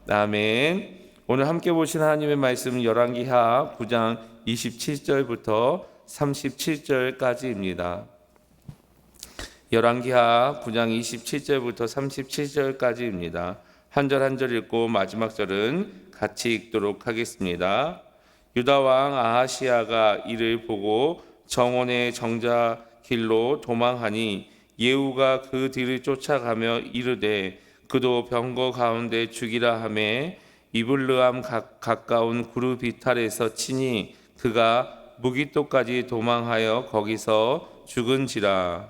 아멘. 오늘 함께 보신 하나님의 말씀은 열왕기하 9장 27절부터 37절까지입니다. 열왕기하 9장 27절부터 37절까지입니다. 한 절 한 절 읽고 마지막 절은 같이 읽도록 하겠습니다. 유다 왕 아하시야가 이를 보고 정원의 정자 길로 도망하니 예후가 그 뒤를 쫓아가며 이르되 그도 병거 가운데 죽이라 하매 이블르함 가까운 구르비탈에서 치니 그가 무기토까지 도망하여 거기서 죽은지라.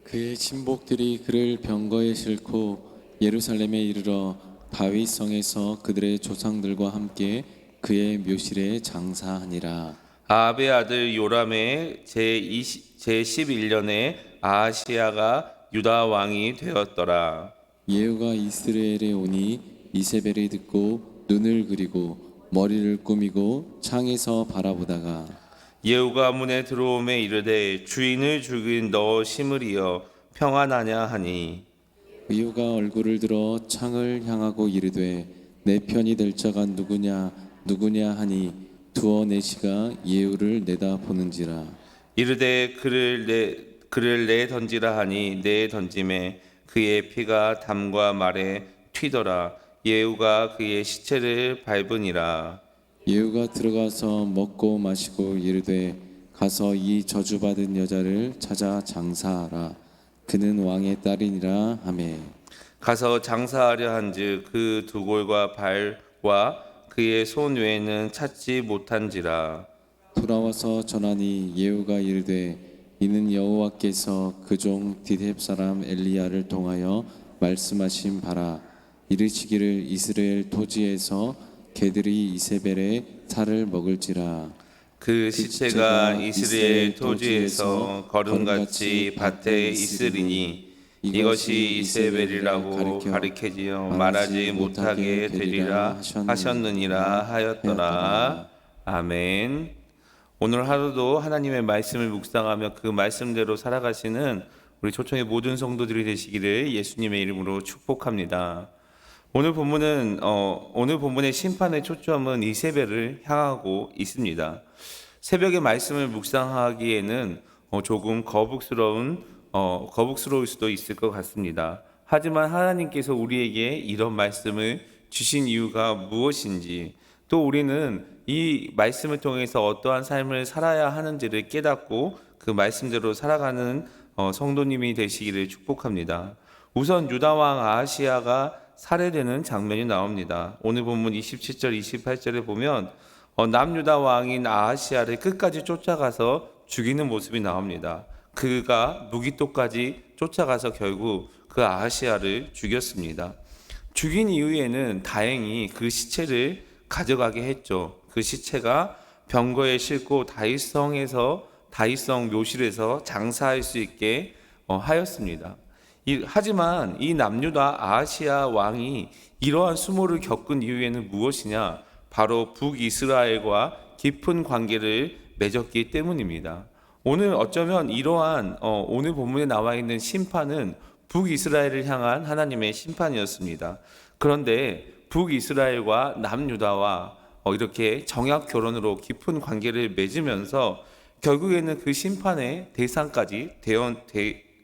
그의 친복들이 그를 병거에 싣고 예루살렘에 이르러 다윗성에서 그들의 조상들과 함께 그의 묘실에 장사하니라. 아합의 아들 요람의 제11년에 아하시야가 유다 왕이 되었더라. 예후가 이스라엘에 오니 이세벨이 듣고 눈을 그리고 머리를 꾸미고 창에서 바라보다가 예후가 문에 들어오매 이르되 주인을 죽인 너 시므리여 평안하냐 하니 예후가 얼굴을 들어 창을 향하고 이르되 내 편이 될 자가 누구냐 하니 두어 내시가 예후를 내다보는지라. 이르되 그를 내 던지라 하니 내 던짐에 그의 피가 담과 말에 튀더라. 예후가 그의 시체를 밟으니라. 예후가 들어가서 먹고 마시고 이르되 가서 이 저주받은 여자를 찾아 장사하라. 그는 왕의 딸이니라 하매 가서 장사하려 한즉 그 두골과 발과 그의 손 외에는 찾지 못한지라. 돌아와서 전하니 예후가 이르되 이는 여호와께서 그 종 디렙 사람 엘리야를 통하여 말씀하신 바라. 이르시기를 이스라엘 토지에서 개들이 이세벨의 살을 먹을지라. 그 시체가 이스라엘 토지에서 거름같이 밭에 있으리니 이것이 이세벨이라고 가리켜지어 말하지 못하게 되리라 하셨느니라 하였더라. 아멘. 오늘 하루도 하나님의 말씀을 묵상하며 그 말씀대로 살아가시는 우리 초청의 모든 성도들이 되시기를 예수님의 이름으로 축복합니다. 오늘 본문의 심판의 초점은 이세벨을 향하고 있습니다. 새벽에 말씀을 묵상하기에는 조금 거북스러울 수도 있을 것 같습니다. 하지만 하나님께서 우리에게 이런 말씀을 주신 이유가 무엇인지, 또 우리는 이 말씀을 통해서 어떠한 삶을 살아야 하는지를 깨닫고 그 말씀대로 살아가는 성도님이 되시기를 축복합니다. 우선 유다왕 아하시야가 살해되는 장면이 나옵니다. 오늘 본문 27절 28절에 보면 남유다 왕인 아하시야를 끝까지 쫓아가서 죽이는 모습이 나옵니다. 그가 무기토까지 쫓아가서 결국 그 아하시야를 죽였습니다. 죽인 이후에는 다행히 그 시체를 가져가게 했죠. 그 시체가 병거에 싣고 다윗성 묘실에서 장사할 수 있게 하였습니다. 하지만 이 남유다 아하시야 왕이 이러한 수모를 겪은 이유에는 무엇이냐? 바로 북이스라엘과 깊은 관계를 맺었기 때문입니다. 오늘 어쩌면 이러한 오늘 본문에 나와 있는 심판은 북이스라엘을 향한 하나님의 심판이었습니다. 그런데 북이스라엘과 남유다와 이렇게 정약 결혼으로 깊은 관계를 맺으면서 결국에는 그 심판의 대상까지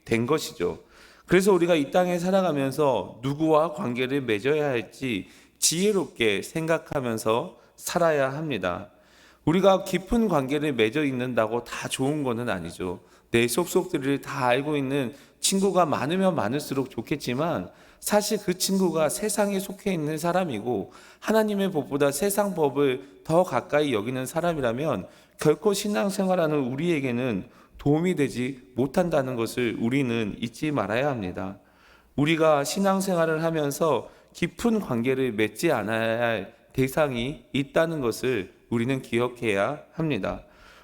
된 것이죠. 그래서 우리가 이 땅에 살아가면서 누구와 관계를 맺어야 할지 지혜롭게 생각하면서 살아야 합니다. 우리가 깊은 관계를 맺어 있는다고 다 좋은 것은 아니죠. 내 속속들을 다 알고 있는 친구가 많으면 많을수록 좋겠지만 사실 그 친구가 세상에 속해 있는 사람이고 하나님의 법보다 세상 법을 더 가까이 여기는 사람이라면 결코 신앙생활하는 우리에게는 도움이 되지 못한다는 것을 우리는 잊지 말아야 합니다. 우리가 신앙생활을 하면서 깊은 관계를 맺지 않아야 할 대상이 있다는 것을 우리는 기억해야 합니다.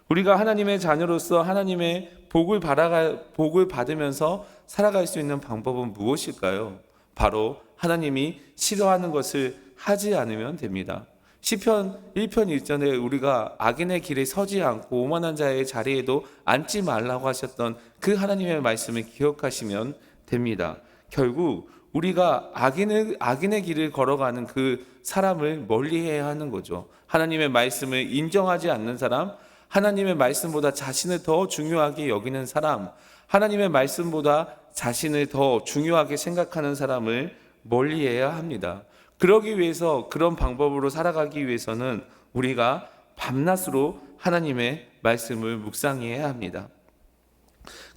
우리가 하나님의 자녀로서 하나님의 복을 받으면서 살아갈 수 있는 방법은 무엇일까요? 바로 하나님이 싫어하는 것을 하지 않으면 됩니다. 시편 1편 1절에 우리가 악인의 길에 서지 않고 오만한 자의 자리에도 앉지 말라고 하셨던 그 하나님의 말씀을 기억하시면 됩니다. 결국 우리가 악인의 길을 걸어가는 그 사람을 멀리해야 하는 거죠. 하나님의 말씀을 인정하지 않는 사람, 하나님의 말씀보다 자신을 더 중요하게 여기는 사람, 하나님의 말씀보다 자신을 더 중요하게 생각하는 사람을 멀리해야 합니다. 그러기 위해서, 그런 방법으로 살아가기 위해서는 우리가 밤낮으로 하나님의 말씀을 묵상해야 합니다.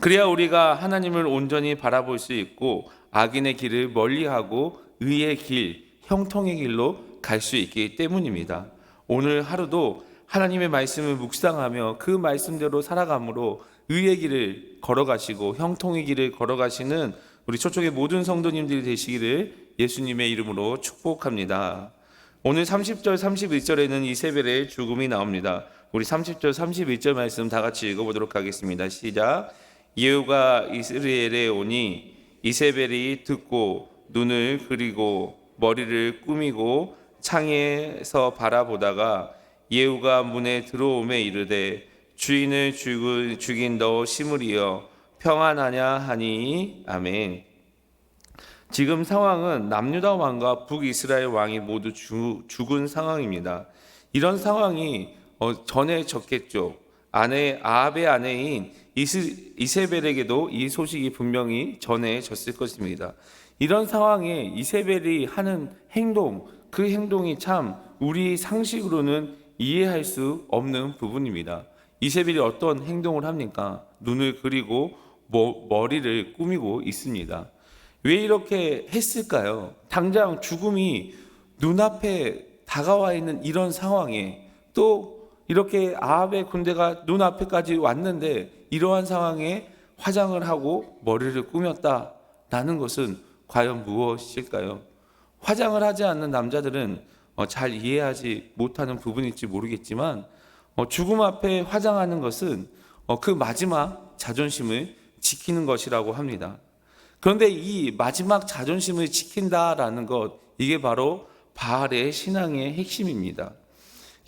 그래야 우리가 하나님을 온전히 바라볼 수 있고 악인의 길을 멀리하고 의의 길, 형통의 길로 갈 수 있기 때문입니다. 오늘 하루도 하나님의 말씀을 묵상하며 그 말씀대로 살아감으로 의의 길을 걸어가시고 형통의 길을 걸어가시는 우리 초청의 모든 성도님들이 되시기를 예수님의 이름으로 축복합니다. 오늘 30절 31절에는 이세벨의 죽음이 나옵니다. 우리 30절 31절 말씀 다 같이 읽어보도록 하겠습니다. 시작. 예후가 이스라엘에 오니 이세벨이 듣고 눈을 그리고 머리를 꾸미고 창에서 바라보다가 예후가 문에 들어오매 이르되 주인을 죽인 너 시므리여 평안하냐 하니. 아멘. 지금 상황은 남유다 왕과 북이스라엘 왕이 모두 죽은 상황입니다. 이런 상황이 전해졌겠죠. 아합의 아내인 이세벨에게도 이 소식이 분명히 전해졌을 것입니다. 이런 상황에 이세벨이 하는 행동, 그 행동이 참 우리 상식으로는 이해할 수 없는 부분입니다. 이세벨이 어떤 행동을 합니까? 눈을 그리고 머리를 꾸미고 있습니다. 왜 이렇게 했을까요? 당장 죽음이 눈앞에 다가와 있는 이런 상황에, 또 이렇게 아합의 군대가 눈앞에까지 왔는데 이러한 상황에 화장을 하고 머리를 꾸몄다라는 것은 과연 무엇일까요? 화장을 하지 않는 남자들은 잘 이해하지 못하는 부분일지 모르겠지만 죽음 앞에 화장하는 것은 그 마지막 자존심을 지키는 것이라고 합니다. 그런데 이 마지막 자존심을 지킨다라는 것, 이게 바로 바알의 신앙의 핵심입니다.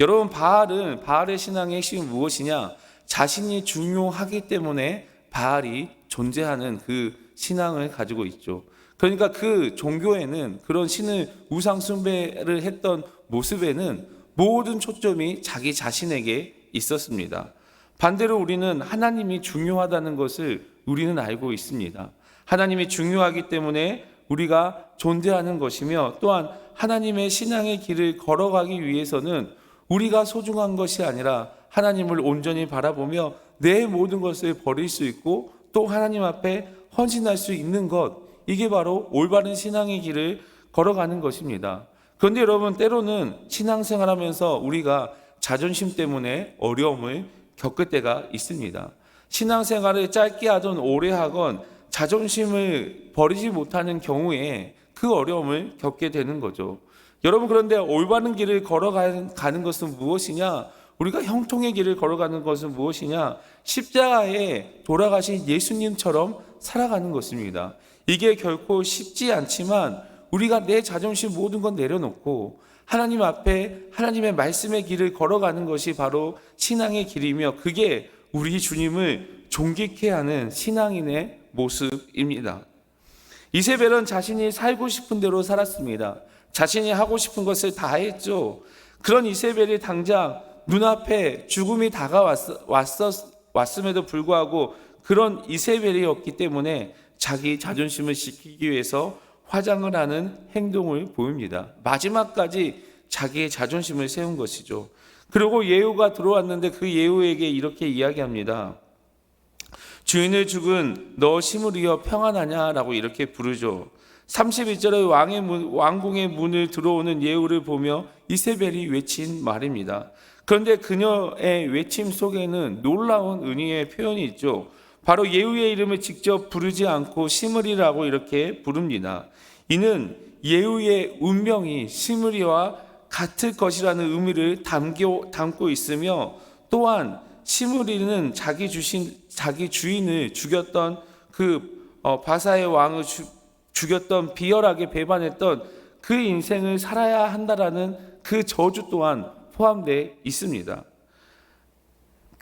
여러분, 바알의 신앙의 핵심이 무엇이냐? 자신이 중요하기 때문에 바알이 존재하는 그 신앙을 가지고 있죠. 그러니까 그 종교에는, 그런 신을 우상 숭배를 했던 모습에는 모든 초점이 자기 자신에게 있었습니다. 반대로 우리는 하나님이 중요하다는 것을 우리는 알고 있습니다. 하나님이 중요하기 때문에 우리가 존재하는 것이며, 또한 하나님의 신앙의 길을 걸어가기 위해서는 우리가 소중한 것이 아니라 하나님을 온전히 바라보며 내 모든 것을 버릴 수 있고 또 하나님 앞에 헌신할 수 있는 것, 이게 바로 올바른 신앙의 길을 걸어가는 것입니다. 그런데 여러분, 때로는 신앙생활하면서 우리가 자존심 때문에 어려움을 겪을 때가 있습니다. 신앙생활을 짧게 하든 오래 하건 자존심을 버리지 못하는 경우에 그 어려움을 겪게 되는 거죠. 여러분, 그런데 올바른 길을 걸어가는 것은 무엇이냐? 우리가 형통의 길을 걸어가는 것은 무엇이냐? 십자가에 돌아가신 예수님처럼 살아가는 것입니다. 이게 결코 쉽지 않지만 우리가 내 자존심 모든 건 내려놓고 하나님 앞에 하나님의 말씀의 길을 걸어가는 것이 바로 신앙의 길이며, 그게 우리 주님을 존귀케 하는 신앙인의 모습입니다. 이세벨은 자신이 살고 싶은 대로 살았습니다. 자신이 하고 싶은 것을 다 했죠. 그런 이세벨이 당장 눈앞에 죽음이 다가왔음에도 불구하고 그런 이세벨이었기 때문에 자기 자존심을 지키기 위해서 화장을 하는 행동을 보입니다. 마지막까지 자기의 자존심을 세운 것이죠. 그리고 예후가 들어왔는데 그 예후에게 이렇게 이야기합니다. 주인을 죽은 너 시므리여 평안하냐라고 이렇게 부르죠. 31절에 왕궁의 문을 들어오는 예후를 보며 이세벨이 외친 말입니다. 그런데 그녀의 외침 속에는 놀라운 은혜의 표현이 있죠. 바로 예후의 이름을 직접 부르지 않고 시므리라고 이렇게 부릅니다. 이는 예후의 운명이 시므리와 같을 것이라는 의미를 담고 있으며, 또한 시므리는 자기 주인을 죽였던 바사의 왕을 죽였던, 비열하게 배반했던 그 인생을 살아야 한다라는 그 저주 또한 포함되어 있습니다.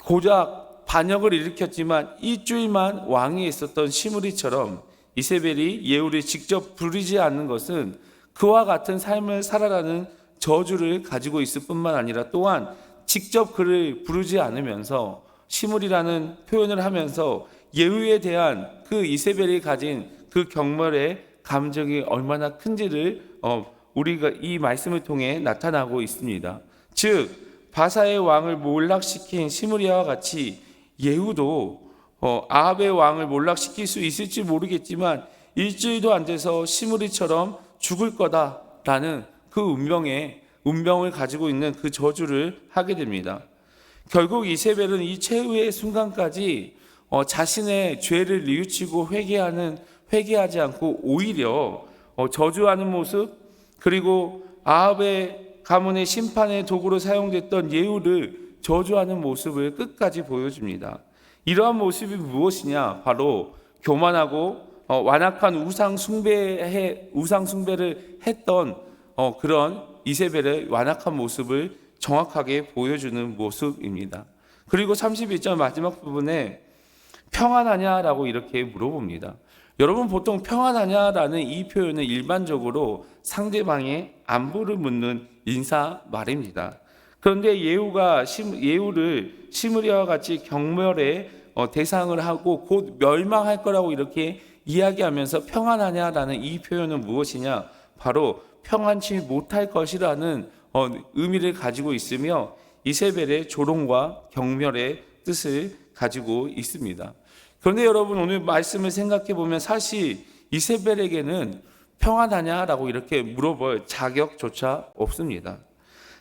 고작 반역을 일으켰지만 일주일만 왕위에 있었던 시므리처럼 이세벨이 예후를 직접 부르지 않는 것은 그와 같은 삶을 살아라는 저주를 가지고 있을 뿐만 아니라 또한 직접 그를 부르지 않으면서 시므리라는 표현을 하면서 예후에 대한 그 이세벨이 가진 그 경멸의 감정이 얼마나 큰지를 우리가 이 말씀을 통해 나타나고 있습니다. 즉 바사의 왕을 몰락시킨 시므리와 같이 예후도 아합의 왕을 몰락시킬 수 있을지 모르겠지만 일주일도 안 돼서 시므리처럼 죽을 거다라는 그 운명을 가지고 있는 그 저주를 하게 됩니다. 결국 이세벨은 이 최후의 순간까지 자신의 죄를 뉘우치고 회개하지 않고 오히려 저주하는 모습, 그리고 아합의 가문의 심판의 도구로 사용됐던 예후를 저주하는 모습을 끝까지 보여줍니다. 이러한 모습이 무엇이냐? 바로 교만하고 완악한 우상 숭배를 했던 그런 이세벨의 완악한 모습을 정확하게 보여주는 모습입니다. 그리고 31절 마지막 부분에 평안하냐라고 이렇게 물어봅니다. 여러분, 보통 평안하냐라는 이 표현은 일반적으로 상대방의 안부를 묻는 인사 말입니다. 그런데 예후를 시므리와 같이 경멸의 대상을 하고 곧 멸망할 거라고 이렇게 이야기하면서 평안하냐라는 이 표현은 무엇이냐? 바로 평안치 못할 것이라는 의미를 가지고 있으며 이세벨의 조롱과 경멸의 뜻을 가지고 있습니다. 그런데 여러분, 오늘 말씀을 생각해 보면 사실 이세벨에게는 평안하냐라고 이렇게 물어볼 자격조차 없습니다.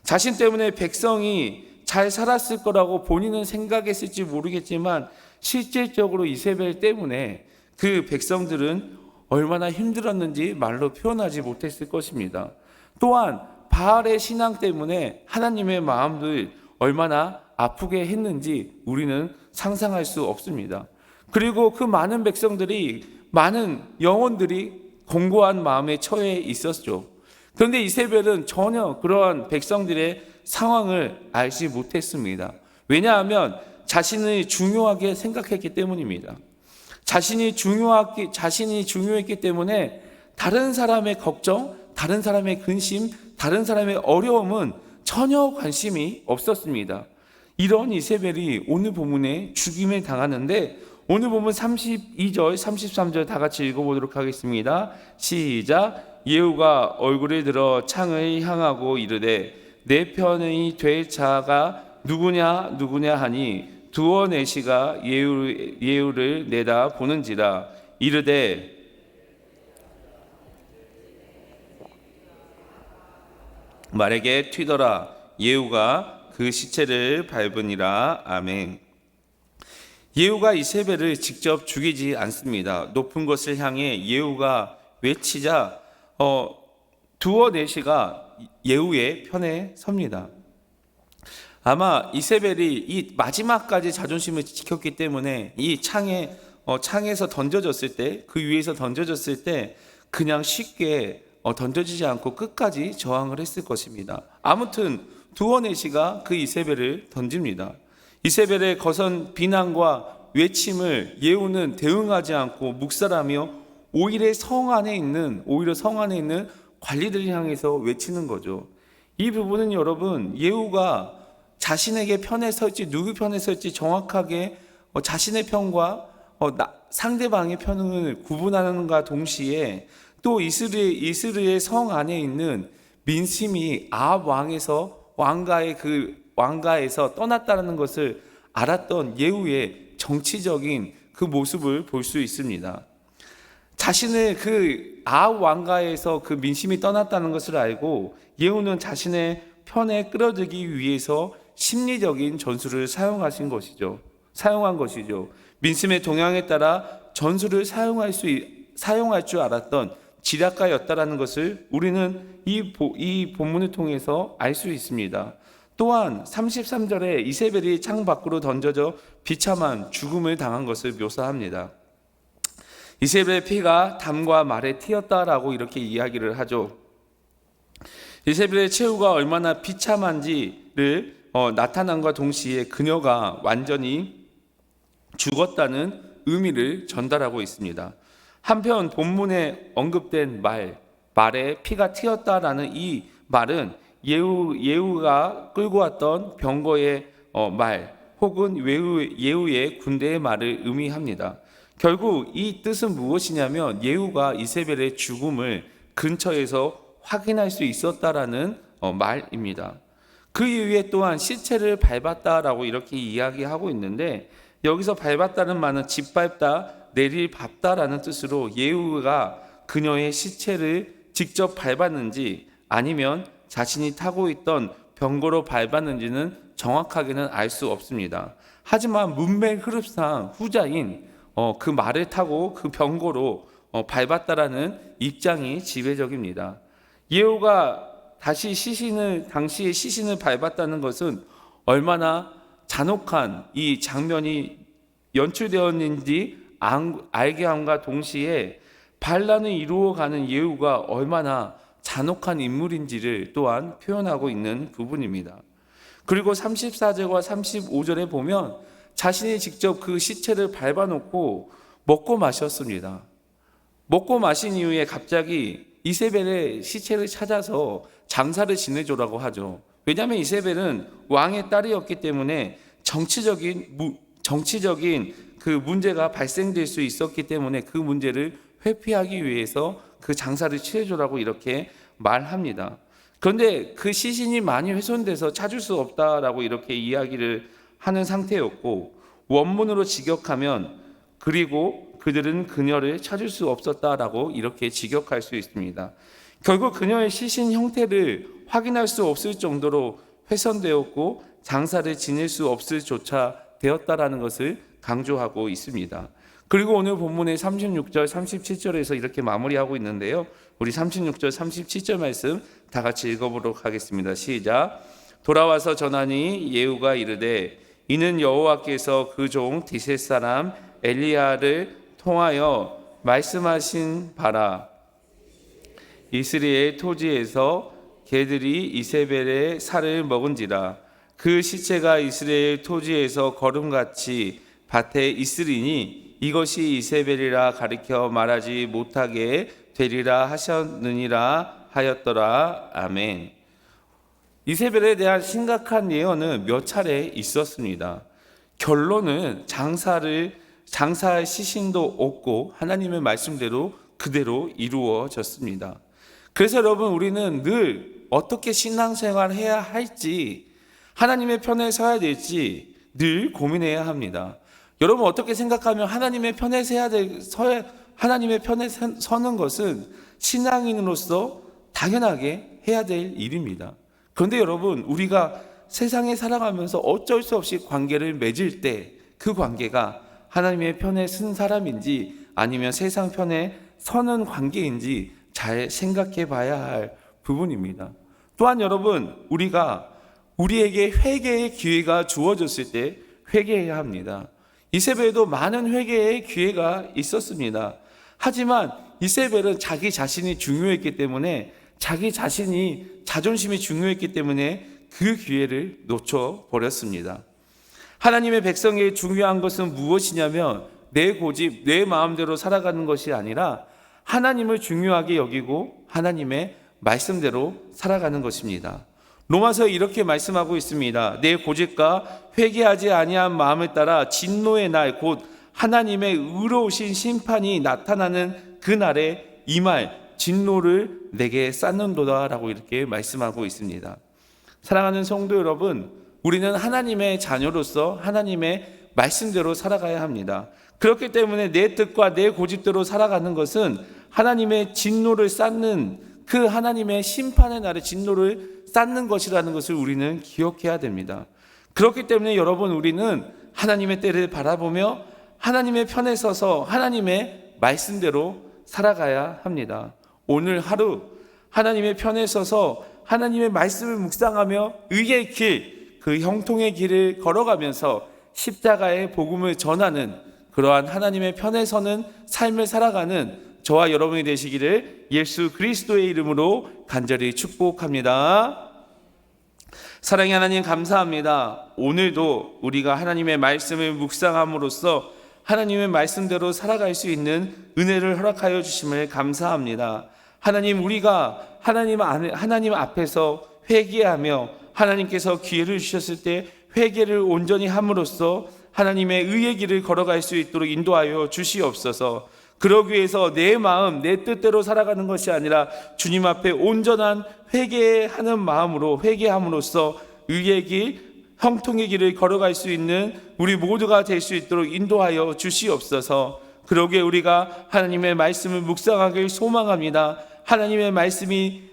자신 때문에 백성이 잘 살았을 거라고 본인은 생각했을지 모르겠지만 실질적으로 이세벨 때문에 그 백성들은 얼마나 힘들었는지 말로 표현하지 못했을 것입니다. 또한 바알의 신앙 때문에 하나님의 마음을 얼마나 아프게 했는지 우리는 상상할 수 없습니다. 그리고 그 많은 백성들이, 많은 영혼들이 공고한 마음에 처해 있었죠. 그런데 이세벨은 전혀 그러한 백성들의 상황을 알지 못했습니다. 왜냐하면 자신을 중요하게 생각했기 때문입니다. 자신이 중요했기 때문에 다른 사람의 걱정, 다른 사람의 근심, 다른 사람의 어려움은 전혀 관심이 없었습니다. 이런 이세벨이 오늘 본문에 죽임을 당하는데, 오늘 본문 32절, 33절 다 같이 읽어보도록 하겠습니다. 시작. 예후가 얼굴을 들어 창을 향하고 이르되 내 편이 될 자가 누구냐 하니 두어 내시가 예후를 내다 보는지라. 이르되 말에게 튀더라. 예후가 그 시체를 밟으니라. 아멘. 예후가 이세벨을 직접 죽이지 않습니다. 높은 곳을 향해 예후가 외치자 두어 내시가 예후의 편에 섭니다. 아마 이세벨이 이 마지막까지 자존심을 지켰기 때문에 이 창에서 던져졌을 때, 그 위에서 던져졌을 때 그냥 쉽게 던져지지 않고 끝까지 저항을 했을 것입니다. 아무튼 두어 내시가 그 이세벨을 던집니다. 이세벨의 거선 비난과 외침을 예후는 대응하지 않고 묵살하며 오히려 성 안에 있는 관리들을 향해서 외치는 거죠. 이 부분은 여러분, 예후가 자신에게 편에 설지 누구 편에 설지 정확하게 자신의 편과 상대방의 편을 구분하는가 동시에 또 이스라엘 성 안에 있는 민심이 아합 왕가에서 떠났다는 것을 알았던 예후의 정치적인 그 모습을 볼 수 있습니다. 자신의 그 아합 왕가에서 그 민심이 떠났다는 것을 알고 예후는 자신의 편에 끌어들이기 위해서 심리적인 전술을 사용한 것이죠. 민심의 동향에 따라 전술을 사용할 줄 알았던 지략가였다라는 것을 우리는 이 본문을 통해서 알 수 있습니다. 또한 33절에 이세벨이 창 밖으로 던져져 비참한 죽음을 당한 것을 묘사합니다. 이세벨의 피가 담과 말에 튀었다라고 이렇게 이야기를 하죠. 이세벨의 최후가 얼마나 비참한지를 나타남과 동시에 그녀가 완전히 죽었다는 의미를 전달하고 있습니다. 한편 본문에 언급된 말에 피가 튀었다라는 이 말은 예후가 끌고 왔던 병거의 말 혹은 예후의 군대의 말을 의미합니다. 결국 이 뜻은 무엇이냐면 예후가 이세벨의 죽음을 근처에서 확인할 수 있었다라는 말입니다. 그 이후에 또한 시체를 밟았다라고 이렇게 이야기하고 있는데, 여기서 밟았다는 말은 짓밟다, 내리밟다라는 뜻으로 예후가 그녀의 시체를 직접 밟았는지 아니면 자신이 타고 있던 병거로 밟았는지는 정확하게는 알 수 없습니다. 하지만 문맥 흐름상 후자인 그 말을 타고 그 병거로 밟았다라는 입장이 지배적입니다. 예후가 당시의 시신을 밟았다는 것은 얼마나 잔혹한 이 장면이 연출되었는지 알게 함과 동시에 반란을 이루어가는 예후가 얼마나 잔혹한 인물인지를 또한 표현하고 있는 부분입니다. 그리고 34절과 35절에 보면 자신이 직접 그 시체를 밟아놓고 먹고 마셨습니다. 먹고 마신 이후에 갑자기 이세벨의 시체를 찾아서 장사를 지내줘라고 하죠. 왜냐하면 이세벨은 왕의 딸이었기 때문에 정치적인 그 문제가 발생될 수 있었기 때문에 그 문제를 회피하기 위해서 그 장사를 치러줘라고 이렇게 말합니다. 그런데 그 시신이 많이 훼손돼서 찾을 수 없다라고 이렇게 이야기를 하는 상태였고, 원문으로 직역하면 그리고 그들은 그녀를 찾을 수 없었다라고 이렇게 직역할 수 있습니다. 결국 그녀의 시신 형태를 확인할 수 없을 정도로 훼손되었고 장사를 지낼 수 없을 조차 되었다라는 것을 강조하고 있습니다. 그리고 오늘 본문의 36절, 37절에서 이렇게 마무리하고 있는데요. 우리 36절, 37절 말씀 다 같이 읽어보도록 하겠습니다. 시작. 돌아와서 전하니 예후가 이르되 이는 여호와께서 그 종 디셋 사람 엘리야를 통하여 말씀하신 바라. 이스라엘 토지에서 개들이 이세벨의 살을 먹은지라. 그 시체가 이스라엘 토지에서 거름같이 밭에 있으리니 이것이 이세벨이라 가리켜 말하지 못하게 되리라 하셨느니라 하였더라. 아멘. 이세벨에 대한 심각한 예언은 몇 차례 있었습니다. 결론은 장사할 시신도 없고 하나님의 말씀대로 그대로 이루어졌습니다. 그래서 여러분, 우리는 늘 어떻게 신앙생활을 해야 할지, 하나님의 편에 서야 될지 늘 고민해야 합니다. 여러분, 어떻게 생각하면 하나님의 편에 서는 것은 신앙인으로서 당연하게 해야 될 일입니다. 그런데 여러분, 우리가 세상에 살아가면서 어쩔 수 없이 관계를 맺을 때 그 관계가 하나님의 편에 쓴 사람인지 아니면 세상 편에 서는 관계인지 잘 생각해 봐야 할 부분입니다. 또한 여러분, 우리에게 회개의 기회가 주어졌을 때 회개해야 합니다. 이세벨도 많은 회개의 기회가 있었습니다. 하지만 이세벨은 자기 자신이 중요했기 때문에, 자기 자신이 자존심이 중요했기 때문에 그 기회를 놓쳐버렸습니다. 하나님의 백성에게 중요한 것은 무엇이냐면 내 고집, 내 마음대로 살아가는 것이 아니라 하나님을 중요하게 여기고 하나님의 말씀대로 살아가는 것입니다. 로마서에 이렇게 말씀하고 있습니다. 내 고집과 회개하지 아니한 마음을 따라 진노의 날 곧 하나님의 의로우신 심판이 나타나는 그날에 이 말 진노를 내게 쌓는도다 라고 이렇게 말씀하고 있습니다. 사랑하는 성도 여러분, 우리는 하나님의 자녀로서 하나님의 말씀대로 살아가야 합니다. 그렇기 때문에 내 뜻과 내 고집대로 살아가는 것은 하나님의 진노를 쌓는, 그 하나님의 심판의 날에 진노를 쌓는 것이라는 것을 우리는 기억해야 됩니다. 그렇기 때문에 여러분, 우리는 하나님의 때를 바라보며 하나님의 편에 서서 하나님의 말씀대로 살아가야 합니다. 오늘 하루 하나님의 편에 서서 하나님의 말씀을 묵상하며 의의 길, 그 형통의 길을 걸어가면서 십자가의 복음을 전하는 그러한 하나님의 편에 서는 삶을 살아가는 저와 여러분이 되시기를 예수 그리스도의 이름으로 간절히 축복합니다. 사랑의 하나님, 감사합니다. 오늘도 우리가 하나님의 말씀을 묵상함으로써 하나님의 말씀대로 살아갈 수 있는 은혜를 허락하여 주심을 감사합니다. 하나님, 우리가 하나님 앞에서 회개하며 하나님께서 기회를 주셨을 때 회개를 온전히 함으로써 하나님의 의의 길을 걸어갈 수 있도록 인도하여 주시옵소서. 그러기 위해서 내 마음, 내 뜻대로 살아가는 것이 아니라 주님 앞에 온전한 회개하는 마음으로 회개함으로써 의의 길, 형통의 길을 걸어갈 수 있는 우리 모두가 될 수 있도록 인도하여 주시옵소서. 그러기에 우리가 하나님의 말씀을 묵상하길 소망합니다. 하나님의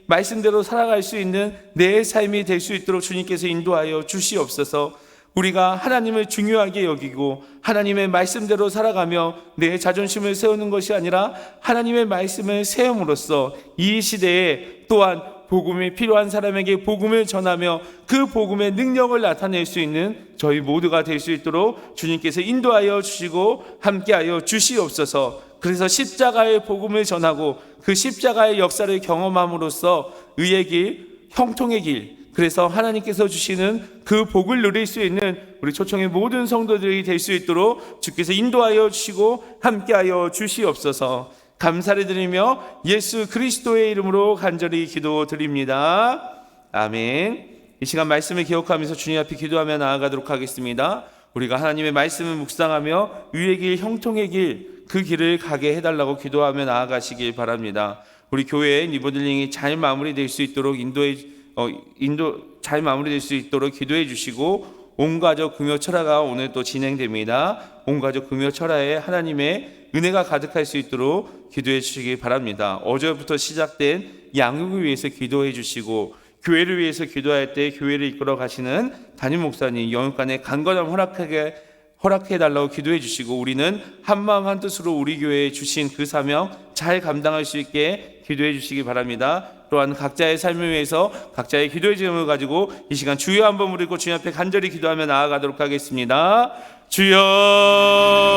말씀대로 살아갈 수 있는 내 삶이 될 수 있도록 주님께서 인도하여 주시옵소서. 우리가 하나님을 중요하게 여기고 하나님의 말씀대로 살아가며 내 자존심을 세우는 것이 아니라 하나님의 말씀을 세움으로써 이 시대에 또한 복음이 필요한 사람에게 복음을 전하며 그 복음의 능력을 나타낼 수 있는 저희 모두가 될 수 있도록 주님께서 인도하여 주시고 함께하여 주시옵소서. 그래서 십자가의 복음을 전하고 그 십자가의 역사를 경험함으로써 의의 길, 형통의 길, 그래서 하나님께서 주시는 그 복을 누릴 수 있는 우리 초청의 모든 성도들이 될 수 있도록 주께서 인도하여 주시고 함께하여 주시옵소서. 감사를 드리며 예수 그리스도의 이름으로 간절히 기도드립니다. 아멘. 이 시간 말씀을 기억하면서 주님 앞에 기도하며 나아가도록 하겠습니다. 우리가 하나님의 말씀을 묵상하며 의의 길, 형통의 길, 그 길을 가게 해달라고 기도하며 나아가시길 바랍니다. 우리 교회의 리모델링이 잘 마무리될 수 있도록 잘 마무리될 수 있도록 기도해 주시고, 온가족 금요철화가 오늘 또 진행됩니다. 온가족 금요철화에 하나님의 은혜가 가득할 수 있도록 기도해 주시기 바랍니다. 어제부터 시작된 양육을 위해서 기도해 주시고, 교회를 위해서 기도할 때 교회를 이끌어 가시는 담임 목사님 영육간에 강건함 허락해 달라고 기도해 주시고, 우리는 한마음 한뜻으로 우리 교회에 주신 그 사명 잘 감당할 수 있게 기도해 주시기 바랍니다. 또한 각자의 삶을 위해서 각자의 기도의 제목을 가지고 이 시간 주여 한번 부르고 주님 앞에 간절히 기도하며 나아가도록 하겠습니다. 주여